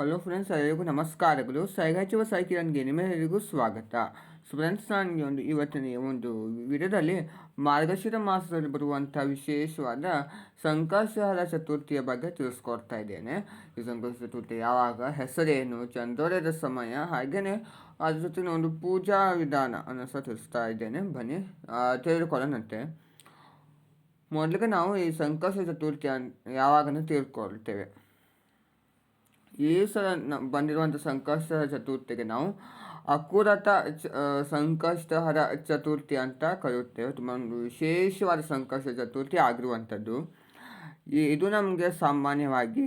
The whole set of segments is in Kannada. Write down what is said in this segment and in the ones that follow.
ಹಲೋ ಫ್ರೆಂಡ್ಸ್, ಎಲ್ಲರಿಗೂ ನಮಸ್ಕಾರಗಳು. ಸೈಗಾಚುವ ಸೈಕಿರನ್ಗೆ ನಿಮ್ಮೆಲ್ಲರಿಗೂ ಸ್ವಾಗತ. ಫ್ರೆಂಡ್ಸ್, ನನಗೆ ಇವತ್ತಿನ ಒಂದು ವಿಡಿಯೋದಲ್ಲಿ ಮಾರ್ಗಶಿರ ಮಾಸದಲ್ಲಿ ಬರುವಂಥ ವಿಶೇಷವಾದ ಸಂಕಷ್ಟಹರ ಚತುರ್ಥಿಯ ಬಗ್ಗೆ ತಿಳಿಸ್ಕೊಡ್ತಾ ಇದ್ದೇನೆ. ಈ ಸಂಕಷ್ಟ ಚತುರ್ಥಿ ಯಾವಾಗ, ಹೆಸರೇನು, ಚಂದ್ರೋದಯದ ಸಮಯ, ಹಾಗೆಯೇ ಅದ್ರ ಜೊತೆ ಒಂದು ಪೂಜಾ ವಿಧಾನ ಅನ್ನೋ ಸಹ ತಿಳಿಸ್ತಾ ಇದ್ದೇನೆ. ಬನ್ನಿ ತಿಳಿದುಕೊಳ್ಳೋಣಂತೆ. ಮೊದಲಿಗೆ ನಾವು ಈ ಸಂಕಷ್ಟ ಚತುರ್ಥಿ ಯಾವಾಗಲೂ ತಿಳ್ಕೊಳ್ತೇವೆ. ಈ ಸಲ ಬಂದಿರುವಂಥ ಸಂಕಷ್ಟಹರ ಚತುರ್ಥಿಗೆ ನಾವು ಅಕುರತ ಸಂಕಷ್ಟಹರ ಚತುರ್ಥಿ ಅಂತ ಕರೆಯುತ್ತೇವೆ. ತುಂಬ ಒಂದು ವಿಶೇಷವಾದ ಸಂಕಷ್ಟ ಚತುರ್ಥಿ ಆಗಿರುವಂಥದ್ದು. ಇದು ನಮಗೆ ಸಾಮಾನ್ಯವಾಗಿ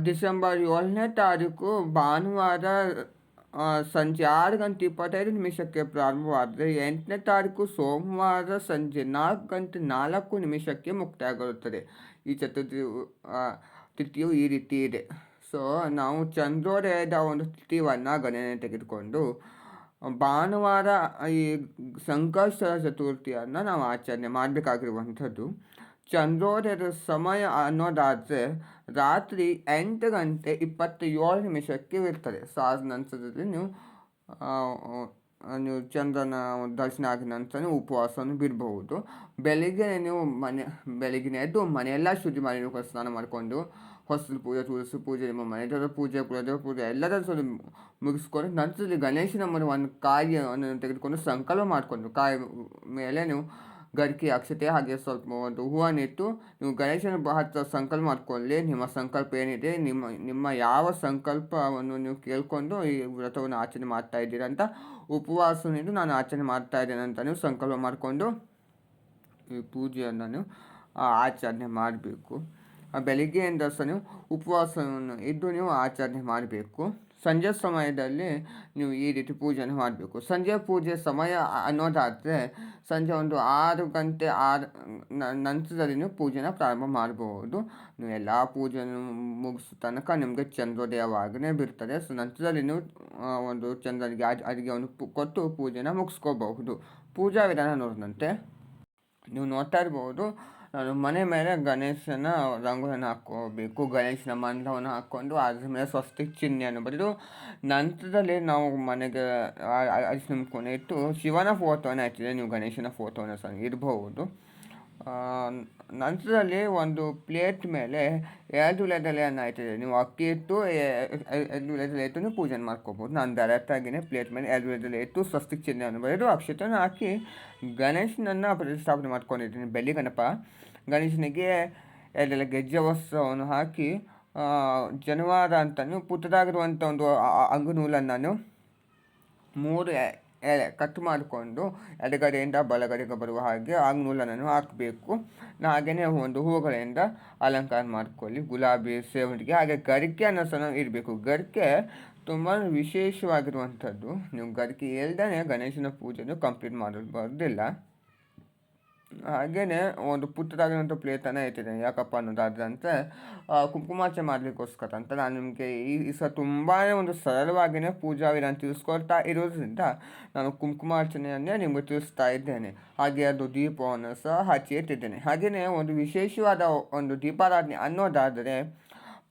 ಡಿಸೆಂಬರ್ 7ನೇ ತಾರೀಕು ಭಾನುವಾರ ಸಂಜೆ 6:25 ಪ್ರಾರಂಭವಾದರೆ 8ನೇ ತಾರೀಕು ಸೋಮವಾರ ಸಂಜೆ 4:04 ಮುಕ್ತಾಯಗೊಳ್ಳುತ್ತದೆ. ಈ ಚತುರ್ಥಿ ತಿಥಿಯು ಈ ರೀತಿ ಇದೆ. ಸೊ ನಾವು ಚಂದ್ರೋದಯದ ಒಂದು ತಿಥಿಯನ್ನು ಗಣನೆ ತೆಗೆದುಕೊಂಡು ಭಾನುವಾರ ಈ ಸಂಕಷ್ಟ ಚತುರ್ಥಿಯನ್ನು ನಾವು ಆಚರಣೆ ಮಾಡಬೇಕಾಗಿರುವಂಥದ್ದು. ಚಂದ್ರೋದಯದ ಸಮಯ ಅನ್ನೋದಾದರೆ ರಾತ್ರಿ 8:27 ಇರ್ತದೆ. ಸೊ ಆದ ನಂತರದಲ್ಲಿ ನೀವು ಚಂದ್ರನ ದರ್ಶನ ಆಗಿದ ನಂತರ ನೀವು ಉಪವಾಸವನ್ನು ಬಿಡಬಹುದು. ಬೆಳಿಗ್ಗೆ ಎದ್ದು ಮನೆಯೆಲ್ಲ ಶುದ್ಧಿ ಮಾಡಿ ಸ್ನಾನ ಮಾಡಿಕೊಂಡು ಹೊಸಲು ಪೂಜೆ, ತುಳಸಿ ಪೂಜೆ, ನಿಮ್ಮ ಮನೆಯವರ ಪೂಜೆ, ಕುಲದೇವ ಪೂಜೆ ಎಲ್ಲದರ ಮುಗಿಸ್ಕೊಂಡು ನಂತರದಲ್ಲಿ ಗಣೇಶನ ಒಂದು ಕಾಯಿಯನ್ನು ತೆಗೆದುಕೊಂಡು ಸಂಕಲ್ಪ ಮಾಡಿಕೊಂಡು ಕಾಯಿ ಮೇಲೆ ನೀವು ಗರಿಕೆ, ಅಕ್ಷತೆ ಹಾಗೆ ಸ್ವಲ್ಪ ಒಂದು ಹೂವನ್ನಿಟ್ಟು ನೀವು ಗಣೇಶನ ಹತ್ತಿರ ಸಂಕಲ್ಪ ಮಾಡಿಕೊಳ್ಳಿ. ನಿಮ್ಮ ಸಂಕಲ್ಪ ಏನಿದೆ, ನಿಮ್ಮ ಯಾವ ಸಂಕಲ್ಪವನ್ನು ನೀವು ಕೇಳಿಕೊಂಡು ಈ ವ್ರತವನ್ನು ಆಚರಣೆ ಮಾಡ್ತಾ ಇದ್ದೀರಾ ಅಂತ, ಉಪವಾಸವನ್ನು ನಾನು ಆಚರಣೆ ಮಾಡ್ತಾ ಇದ್ದೇನೆ ಅಂತ ನೀವು ಸಂಕಲ್ಪ ಮಾಡಿಕೊಂಡು ಈ ಪೂಜೆಯನ್ನು ನೀವು ಆಚರಣೆ ಮಾಡಬೇಕು. ಬೆಳಿಗ್ಗೆಯಿಂದ ಸಹ ನೀವು ಉಪವಾಸವನ್ನು ಇದ್ದು ನೀವು ಆಚರಣೆ ಮಾಡಬೇಕು. ಸಂಜೆ ಸಮಯದಲ್ಲಿ ನೀವು ಈ ರೀತಿ ಪೂಜೆಯನ್ನು ಮಾಡಬೇಕು. ಸಂಜೆ ಪೂಜೆ ಸಮಯ ಅನ್ನೋದಾದರೆ ಸಂಜೆ ಒಂದು 6 ಗಂಟೆ ನಂತರದಲ್ಲಿ ನೀವು ಪೂಜೆನ ಪ್ರಾರಂಭ ಮಾಡಬಹುದು. ನೀವು ಎಲ್ಲ ಪೂಜೆಯನ್ನು ಮುಗಿಸೋ ತನಕ ನಿಮಗೆ ಚಂದ್ರೋದಯವಾಗನೇ ಬಿಡ್ತದೆ. ಸೊ ನಂತರದಲ್ಲಿ ನೀವು ಒಂದು ಚಂದ್ರನಿಗೆ ಅಡಿಗೆ ಕೊಟ್ಟು ಪೂಜೆನ ಮುಗಿಸ್ಕೋಬಹುದು. ಪೂಜಾ ವಿಧಾನ ನೋಡಿದಂತೆ ನೀವು ನೋಡ್ತಾ ಇರ್ಬೋದು. ನಾನು ಮನೆ ಮೇಲೆ ಗಣೇಶನ ರಂಗೋಲಿಯನ್ನು ಹಾಕ್ಕೋಬೇಕು. ಗಣೇಶನ ಮಂತ್ರವನ್ನು ಹಾಕ್ಕೊಂಡು ಅದ್ರ ಮೇಲೆ ಸ್ವಸ್ತಿಕ್ ಚಿಹ್ನೆಯನ್ನು ಬರೆದು ನಂತರದಲ್ಲಿ ನಾವು ಮನೆಗೆ ಅರಿಶಿನ ಇಟ್ಟು ಶಿವನ ಫೋಟೋನ ಹಾಕಿದ್ರೆ ನೀವು ಗಣೇಶನ ಫೋಟೋನ ಸಹ ಇರಬಹುದು. ನಂತರದಲ್ಲಿ ಒಂದು ಪ್ಲೇಟ್ ಮೇಲೆ 2 ವೀಳ್ಯದೆಲೆಯನ್ನು ಹಾಕಿದ್ರೆ ನೀವು ಅಕ್ಕಿ ಇಟ್ಟು 2 ವೀಳ್ಯದೆಲೆ ಇಟ್ಟು ನೀವು ಪೂಜೆ ಮಾಡ್ಕೋಬೋದು. ನಾನು ಡೈರೆಕ್ಟಾಗಿಯೇ ಪ್ಲೇಟ್ ಮೇಲೆ 2 ವೀಳ್ಯದೆಲೆ ಇಟ್ಟು ಸ್ವಸ್ತಿಕ್ ಚಿಹ್ನೆಯನ್ನು ಬರೆದು ಅಕ್ಷತೆಯನ್ನು ಹಾಕಿ ಗಣೇಶನನ್ನು ಪ್ರತಿಷ್ಠಾಪನೆ ಮಾಡ್ಕೊಂಡಿದ್ದೀನಿ. ಬೆಳ್ಳಿ ಗಣಪ ಗಣೇಶನಿಗೆ 2 ಗೆಜ್ಜೆ ವಸ್ತ್ರವನ್ನು ಹಾಕಿ ಜನವಾರ ಅಂತ ನೀವು ಪುಟ್ಟದಾಗಿರುವಂಥ ಒಂದು ಅಂಗುನೂಲನ್ನು ನಾನು 3 ಎಳೆ ಕಟ್ ಮಾಡಿಕೊಂಡು ಎಡಗಡೆಯಿಂದ ಬಲಗಡೆಗೆ ಬರುವ ಹಾಗೆ ಅಂಗುನೂಲನ್ನು ಹಾಕಬೇಕು. ಹಾಗೆಯೇ ಒಂದು ಹೂವುಗಳಿಂದ ಅಲಂಕಾರ ಮಾಡ್ಕೊಳ್ಳಿ. ಗುಲಾಬಿ, ಸೇವಂತಿಗೆ ಹಾಗೆ ಗರಿಕೆಯನ್ನು ಸಹ ಇರಬೇಕು. ಗರಿಕೆ ತುಂಬ ವಿಶೇಷವಾಗಿರುವಂಥದ್ದು. ನೀವು ಗರಿಕೆ ಇಲ್ದೇ ಗಣೇಶನ ಪೂಜೆಯನ್ನು ಕಂಪ್ಲೀಟ್ ಮಾಡಬಾರ್ದಿಲ್ಲ. ಹಾಗೆಯೇ ಒಂದು ಪುಟ್ಟದಾಗಿರುವಂಥ ಪ್ಲೇಟನ್ನು ಇಟ್ಟಿದ್ದೇನೆ. ಯಾಕಪ್ಪ ಅನ್ನೋದಾದ್ರಂತೆ ಕುಂಕುಮಾರ್ಚನೆ ಮಾಡಲಿಕ್ಕೋಸ್ಕರ ಅಂತ. ನಾನು ನಿಮಗೆ ಈ ಸಹ ತುಂಬಾ ಒಂದು ಸರಳವಾಗಿಯೇ ಪೂಜಾ ವಿಧಾನ ತಿಳಿಸ್ಕೊಳ್ತಾ ಇರೋದ್ರಿಂದ ನಾನು ಕುಂಕುಮಾರ್ಚನೆಯನ್ನೇ ನಿಮಗೆ ತಿಳಿಸ್ತಾ ಇದ್ದೇನೆ. ಹಾಗೆ ಅದು ದೀಪವನ್ನು ಸಹ ಹಚ್ಚಿ ಇಟ್ಟಿದ್ದೇನೆ. ಹಾಗೆಯೇ ಒಂದು ವಿಶೇಷವಾದ ಒಂದು ದೀಪಾರಾಧನೆ ಅನ್ನೋದಾದರೆ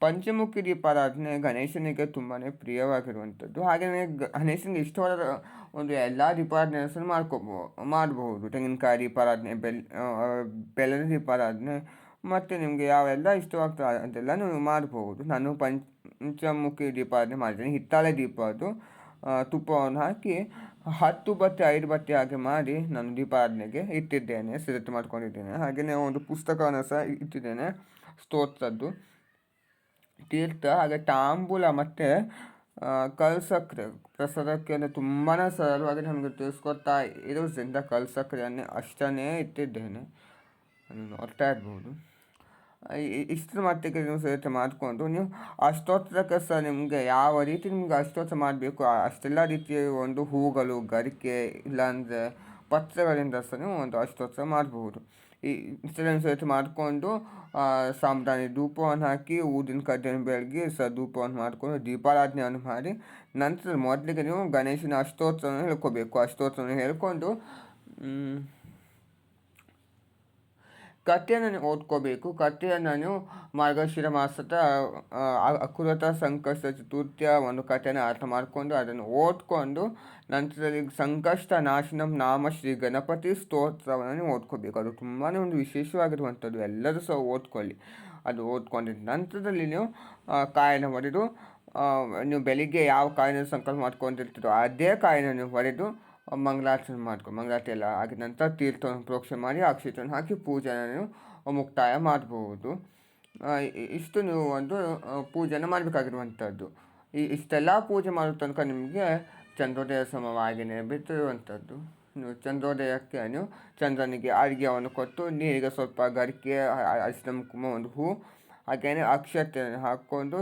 ಪಂಚಮುಖಿ ದೀಪಾರಾಧನೆ ಗಣೇಶನಿಗೆ ತುಂಬಾ ಪ್ರಿಯವಾಗಿರುವಂಥದ್ದು. ಹಾಗೆಯೇ ಗಣೇಶನಿಗೆ ಇಷ್ಟವಾದ ಒಂದು ಎಲ್ಲ ದೀಪಾರಾಧನೆ ಮಾಡಬಹುದು. ತೆಂಗಿನಕಾಯಿ ದೀಪಾರಾಧನೆ, ಬೆಲ್ಲದ ದೀಪಾರಾಧನೆ ಮತ್ತು ನಿಮಗೆ ಯಾವೆಲ್ಲ ಇಷ್ಟವಾಗ್ತದೆ ಅದೆಲ್ಲ ನೀವು ಮಾಡಬಹುದು. ನಾನು ಪಂಚಮುಖಿ ದೀಪಾರಾಧನೆ ಮಾಡಿದ್ದೇನೆ. ಹಿತ್ತಾಳೆ ದೀಪ, ಅದು ತುಪ್ಪವನ್ನು ಹಾಕಿ 10 ಬತ್ತಿ 5 ಬತ್ತಿ ಹಾಗೆ ಮಾಡಿ ನಾನು ದೀಪಾರಾಧನೆಗೆ ಇಟ್ಟಿದ್ದೇನೆ, ಸಿದ್ಧತೆ ಮಾಡ್ಕೊಂಡಿದ್ದೇನೆ. ಹಾಗೆಯೇ ಒಂದು ಪುಸ್ತಕವನ್ನು ಸಹ ಇಟ್ಟಿದ್ದೇನೆ, ಸ್ತೋತ್ರದ್ದು, ತೀರ್ಥ ಹಾಗೆ ತಾಂಬೂಲ ಮತ್ತು ಕಲ್ಸಕ್ಕರೆ ಪ್ರಸಾದಕ್ಕೆ ತುಂಬಾ ಸರಳವಾಗಿ ನಮಗೆ ತಿಳಿಸ್ಕೊಡ್ತಾ ಇರೋದ್ರಿಂದ ಕಲ್ಸಕ್ಕರೆಯನ್ನೇ ಅಷ್ಟನ್ನೇ ಇಟ್ಟಿದ್ದೇನೆ, ನೋಡ್ತಾ ಇರ್ಬೋದು. ಇಷ್ಟರ ಮಟ್ಟಿಗೆ ನೀವು ಸಿದ್ಧತೆ ಮಾಡಿಕೊಂಡು ನೀವು ಅಷ್ಟೋತ್ತರಕ್ಕೆ ಸಹ ನಿಮಗೆ ಯಾವ ರೀತಿ ನಿಮಗೆ ಅಷ್ಟೋತ್ತರ ಮಾಡಬೇಕು ಅಷ್ಟೆಲ್ಲ ರೀತಿಯ ಒಂದು ಹೂಗಳು, ಗರಿಕೆ ಇಲ್ಲಾಂದರೆ ಪತ್ರಗಳಿಂದ ಸಹ ನೀವು ಒಂದು ಅಷ್ಟೋತ್ತರ ಮಾಡಬಹುದು. ಇಷ್ಟೆಲ್ಲ ಸಿದ್ಧತೆ ಮಾಡಿಕೊಂಡು ಸಾಂಬ್ರಾಣಿ ಧೂಪವನ್ನು ಹಾಕಿ ಊದಿನ ಕಡ್ಡಿಯನ್ನು ಬೆಳಗಿ ಸಹ ಧೂಪವನ್ನು ಮಾಡಿಕೊಂಡು ದೀಪಾರಾಧನೆಯನ್ನು ಮಾಡಿ ನಂತರ ಮೊದಲಿಗೆ ನೀವು ಗಣೇಶನ ಅಷ್ಟೋತ್ತರವನ್ನು ಹೇಳ್ಕೋಬೇಕು. ಅಷ್ಟೋತ್ತರವನ್ನು ಹೇಳ್ಕೊಂಡು ಕಥೆಯನ್ನು ನೀವು ಓದ್ಕೋಬೇಕು. ಕಥೆಯನ್ನು ನೀವು ಮಾರ್ಗಶಿರ ಮಾಸದ ಅಕೃತ ಸಂಕಷ್ಟ ಚತುರ್ಥಿಯ ಒಂದು ಕಥೆಯನ್ನು ಅರ್ಥ ಮಾಡಿಕೊಂಡು ಅದನ್ನು ಓದ್ಕೊಂಡು ನಂತರದಲ್ಲಿ ಸಂಕಷ್ಟ ನಾಶನಂ ನಾಮ ಶ್ರೀ ಗಣಪತಿ ಸ್ತೋತ್ರವನ್ನು ನೀವು ಓದ್ಕೋಬೇಕು. ಅದು ತುಂಬಾ ಒಂದು ವಿಶೇಷವಾಗಿರುವಂಥದ್ದು, ಎಲ್ಲರೂ ಸಹ ಓದ್ಕೊಳ್ಳಿ. ಅದು ಓದ್ಕೊಂಡಿದ್ದ ನಂತರದಲ್ಲಿ ನೀವು ಕಾಯನ್ನು ಹೊಡೆದು ನೀವು ಬೆಳಿಗ್ಗೆ ಯಾವ ಕಾಯಿನ ಸಂಕಲ್ಪ ಮಾಡ್ಕೊಂಡಿರ್ತೀರೋ ಅದೇ ಕಾಯಿನ ನೀವು ಹೊಡೆದು ಮಂಗಳಾರತಿ ಮಾಡ್ಕೊಂಡು ಮಂಗಳಾರತಿ ಎಲ್ಲ ಆಗಿದ ನಂತರ ತೀರ್ಥವನ್ನು ಪ್ರೋಕ್ಷಣೆ ಮಾಡಿ ಅಕ್ಷತೆಯನ್ನು ಹಾಕಿ ಪೂಜೆನ ನೀವು ಮುಕ್ತಾಯ ಮಾಡಬಹುದು. ಇಷ್ಟು ನೀವು ಒಂದು ಪೂಜೆನ ಮಾಡಬೇಕಾಗಿರುವಂಥದ್ದು. ಇಷ್ಟೆಲ್ಲ ಪೂಜೆ ಮಾಡೋ ತನಕ ನಿಮಗೆ ಚಂದ್ರೋದಯ ಸಮವಾಗಿಯೇ ಬಿಟ್ಟಿರುವಂಥದ್ದು. ನೀವು ಚಂದ್ರೋದಯಕ್ಕೆ ನೀವು ಚಂದ್ರನಿಗೆ ಅರ್ಘ್ಯವನ್ನು ಕೊಟ್ಟು ನೀರಿಗೆ ಸ್ವಲ್ಪ ಗರಿಕೆ ಅರಿಶಿನ ಕುಂಕುಮ ಒಂದು ಹೂ ಹಾಗೆಯೇ ಅಕ್ಷತೆಯನ್ನು ಹಾಕ್ಕೊಂಡು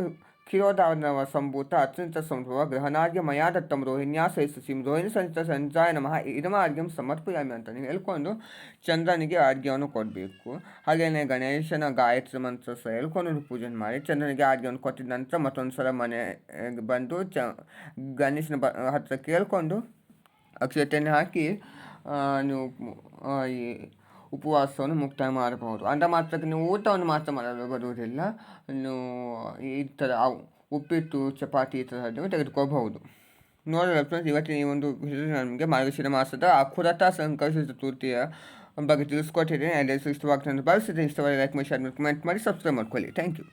ಕ್ಷೀರೋದಾರ್ಣವ ಸಂಭೂತ ಅತ್ಯಂತ ಸಂಭವ ಗ್ರಹಣಾರ್ಘ್ಯ ಮಯಾ ದತ್ತಂ ರೋಹಿಣ್ಯಾ ಸಹಿಸಿಂ ರೋಹಿಣಿ ಸಂಚಿತ ಸಂಜಾಯ ನಮಃ ಇದಮ ಅರ್ಘ್ಯಂ ಸಮರ್ಪಯಾಮಿ ಅಂತ ನೀವು ಹೇಳ್ಕೊಂಡು ಚಂದ್ರನಿಗೆ ಅರ್ಘ್ಯವನ್ನು ಕೊಡಬೇಕು. ಹಾಗೆಯೇ ಗಣೇಶನ ಗಾಯತ್ರಿ ಮಂತ್ರ ಸಹ ಹೇಳ್ಕೊಂಡು ಪೂಜೆ ಮಾಡಿ ಚಂದ್ರನಿಗೆ ಅರ್ಘ್ಯವನ್ನು ಕೊಟ್ಟಿದ ನಂತರ ಮತ್ತೊಂದು ಸಲ ಮನೆಗೆ ಬಂದು ಗಣೇಶನ ಹತ್ತಿರ ಕೇಳಿಕೊಂಡು ಅಕ್ಷತೆಯನ್ನು ಹಾಕಿ ನೀವು ಈ ಉಪವಾಸವನ್ನು ಮುಕ್ತಾಯ ಮಾಡಬಹುದು. ಅಂದ ಮಾತ್ರಕ್ಕೆ ನೀವು ಊಟವನ್ನು ಮಾತ್ರ ಮಾಡಲು ಬರುವುದಿಲ್ಲ. ನೀವು ಈ ಥರ ಉಪ್ಪಿಟ್ಟು ಚಪಾತಿ ಈ ಥರದ್ದು ತೆಗೆದುಕೋಬಹುದು. ನೋಡೋಣ ಫ್ರೆಂಡ್ಸ್, ಇವತ್ತಿನ ಈ ಒಂದು ನಮಗೆ ಮಾರ್ಗಶಿರ ಮಾಸದ ಅಕೃತ ಸಂಕಷ್ಟ ಚತುರ್ಥಿಯ ಬಗ್ಗೆ ತಿಳಿಸ್ಕೊಟ್ಟಿದ್ದೀನಿ. ಎಲ್ಲರಿಗೂ ಇಷ್ಟವಾಗ್ತದೆ ಅಂತ ಭಾವಿಸಿದ್ರೆ ಇಷ್ಟವಾದ ಲೈಕ್ ಮಾಡಿ, ಶೇರ್ ಮಾಡಿ, ಕಮೆಂಟ್ ಮಾಡಿ, ಸಬ್ಸ್ಕ್ರೈಬ್ ಮಾಡ್ಕೊಳ್ಳಿ. Thank you.